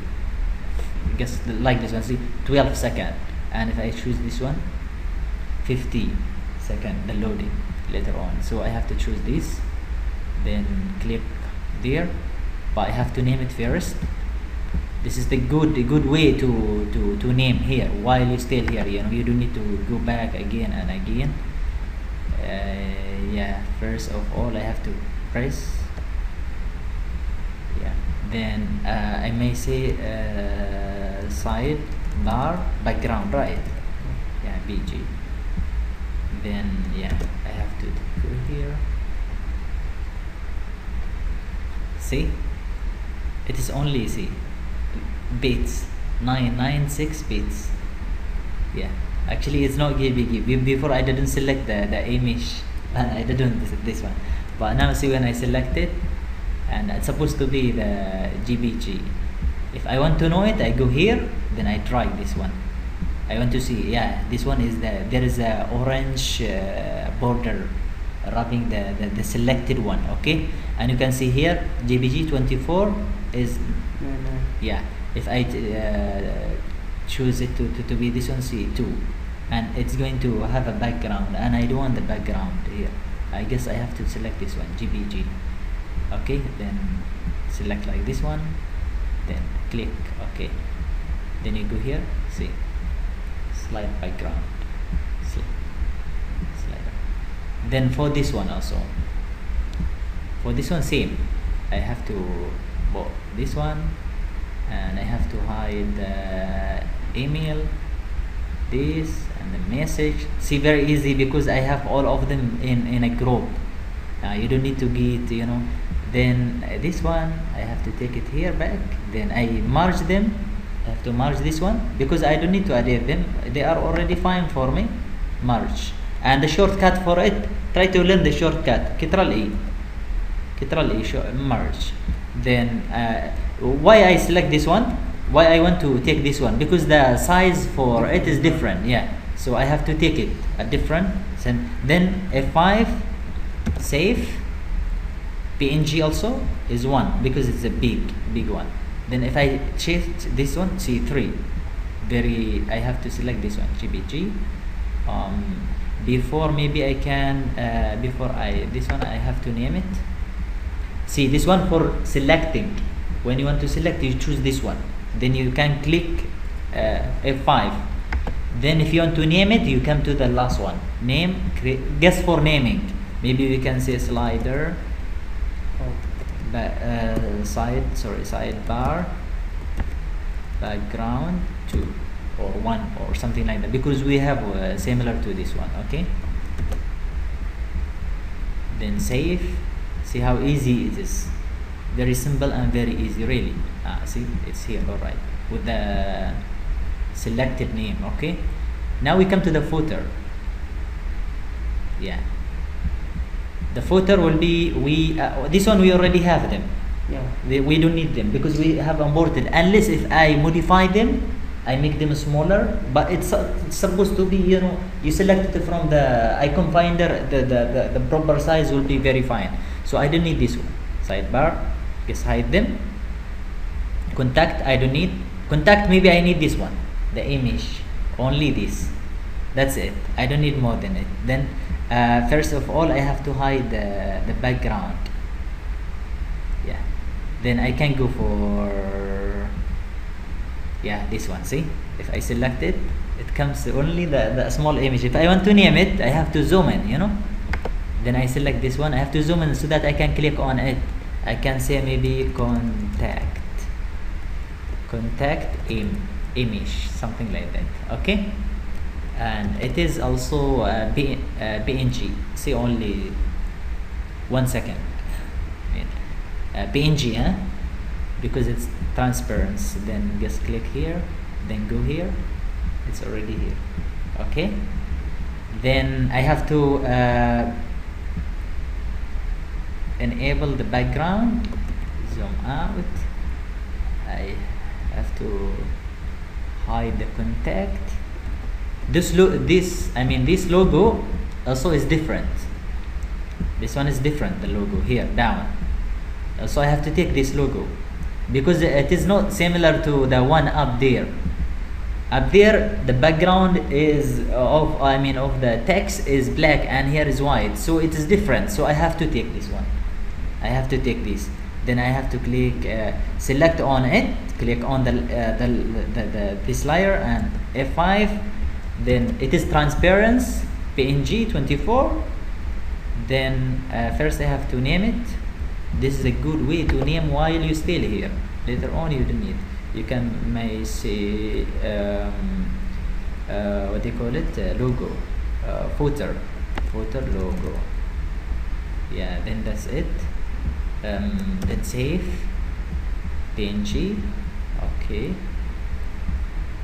just like this one. See, 12 second. And if I choose this one, 50 second the loading later on. So I have to choose this, then click there, but I have to name it first. This is the good way to name here while you still here. You don't need to go back again and again. First of all I have to press. Then I may say side bar background, right? BG. Then I have to go here. See, it is only bits 996 bits. Actually it's not GPG. Before I didn't select the image. I didn't this one, but now see when I select it, and it's supposed to be the GPG. If I want to know it, I go here, then I drag this one. I want to see, this one is there is a orange border wrapping the selected one. Okay, and you can see here GPG 24 is if I choose it to be this one, see 2, and it's going to have a background, and I don't want the background here. I guess I have to select this one, GPG. Okay, then select like this one, then click OK. Then you go here, see, slide background, slider. Then for this one also, for this one same, I have to this one, and I have to hide the email, this, and the message. See, very easy because I have all of them in a group. You don't need to get Then this one I have to take it here back, then I merge them. I have to merge this one because I don't need to edit them, they are already fine for me. Merge, and the shortcut for it, try to learn the shortcut, Ctrl E, merge. Then why I select this one, why I want to take this one, because the size for it is different. Yeah, so I have to take it a different. Then F5, save. PNG also is 1 because it's a big one. Then if I change this one, see 3, I have to select this one, GPG. Before maybe I can this one I have to name it. See, this one for selecting. When you want to select, you choose this one. Then you can click F5. Then if you want to name it, you come to the last one. Name, guess for naming. Maybe we can say slider, sidebar, background 2 or 1 or something like that, because we have similar to this one. Okay, then save. See how easy it is, very simple and very easy, really. See, it's here, all right, with the selected name. Okay, now we come to the footer. Yeah, the footer will be, this one we already have them. Yeah. We don't need them because we have imported, unless if I modify them, I make them smaller. But it's supposed to be, you select it from the icon finder, the proper size will be very fine. So I don't need this one. Sidebar, just hide them. Contact, I don't need. Contact, maybe I need this one, the image, only this. That's it. I don't need more than it. Then first of all, I have to hide the background. Yeah. Then I can go for this one. See, if I select it, it comes only the small image. If I want to name it, I have to zoom in. Then I select this one. I have to zoom in so that I can click on it. I can say maybe contact image, something like that. Okay, and it is also PNG. See, only 1 second. PNG, because it's transparent. Then just click here, then go here, it's already here. Okay, then I have to enable the background, zoom out. I have to hide the contact. This logo also is different. This one is different, the logo here down. So I have to take this logo because it is not similar to the one up there. Up there the background is of the text is black and here is white, so it is different. So I have to take this one. I have to take this. Then I have to click select on it, click on this layer and F5. Then it is transparent, PNG 24. Then first I have to name it. This is a good way to name while you still here. Later on you don't need. You may say what do you call it? Logo, footer logo. Yeah, then that's it. Then save PNG. Okay,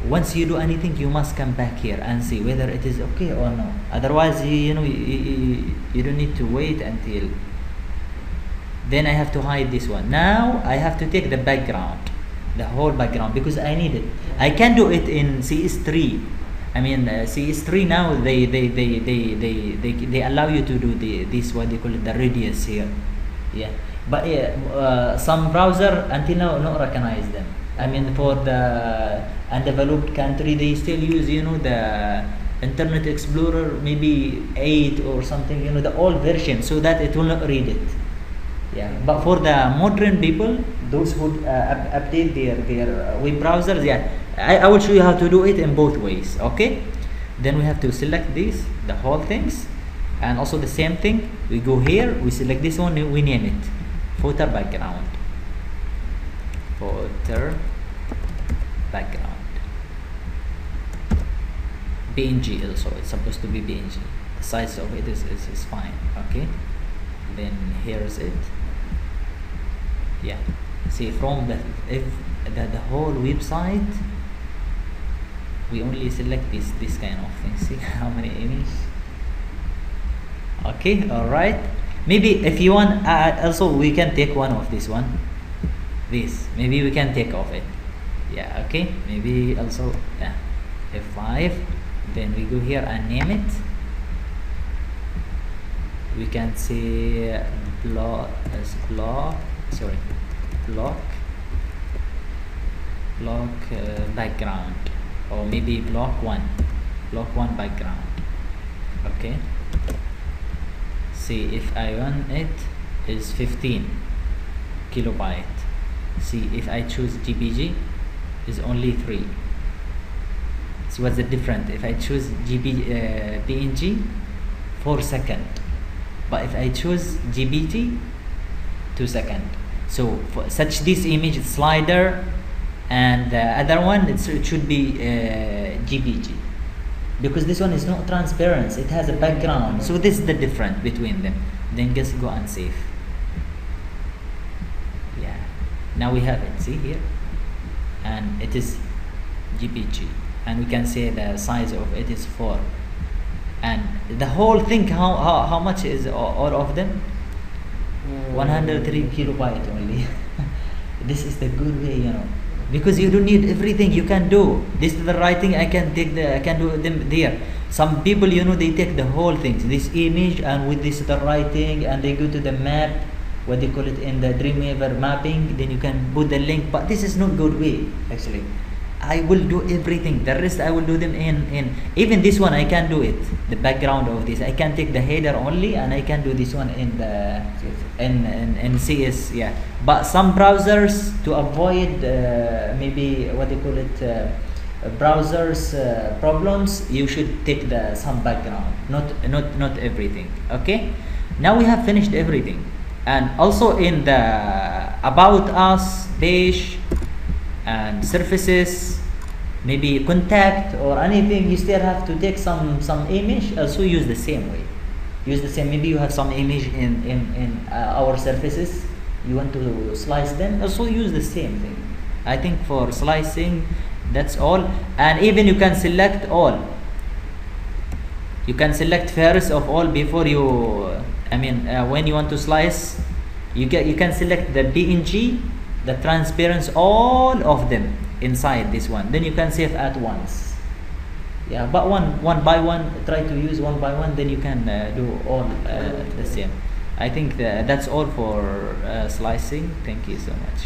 once you do anything, you must come back here and see whether it is okay or no. Otherwise, you don't need to wait until. Then I have to hide this one. Now I have to take the background, the whole background, because I need it. I can do it in CS3. CS3 now they allow you to do this what they call it, the radius here. Yeah, but some browser until now not recognize them. For the undeveloped country, they still use the Internet Explorer maybe 8 or something, the old version, so that it will not read it. Yeah, but for the modern people, those who update their web browsers, I will show you how to do it in both ways. Okay, then we have to select this, the whole things, and also the same thing. We go here, we select this one, we name it footer background. Footer background. PNG also, it's supposed to be PNG. The size of it is fine. Okay, then here's it. Yeah, see, from the whole website, we only select this kind of thing. See how many images. Okay, all right. Maybe if you want, also we can take one of this one. this. Maybe we can take off it. Yeah, okay. Maybe also F5. Then we go here and name it. We can say block as block. Sorry, block background, or maybe block one background. Okay. See if I run it is 15 kilobyte. See if I choose GPG is only 3. See what's the difference? If I choose PNG 4 seconds, but if I choose GBT 2 seconds. So for such this image slider, and the other one it should be GPG, because this one is not transparent, it has a background. So this is the difference between them. Then just go and save. Yeah, now we have it, see here, and it is GPG, and we can say the size of it is 4, and the whole thing, how much is all of them? 103 kilobyte only. This is the good way, because you don't need everything. You can do this is the writing, I can do them there. Some people, they take the whole thing, this image, and with this the writing, and they go to the map, what they call it, in the Dreamweaver mapping, then you can put the link. But this is not good way. Actually, I will do everything. The rest I will do them in even this one I can do it. The background of this I can take the header only, and I can do this one in the in CS. Yeah, but some browsers, to avoid maybe what they call it, browsers problems, you should take some background, not everything. Okay, now we have finished everything. And also in the about us page and surfaces, maybe contact or anything, you still have to take some image. Also use the same way, maybe you have some image in our surfaces, you want to slice them, also use the same thing. I think for slicing that's all. And even you can select all, you can select first of all before you when you want to slice, you can select the PNG, the transparency, all of them inside this one. Then you can save at once. Yeah, but one by one, try to use one by one, then you can do all the same. I think that's all for slicing. Thank you so much.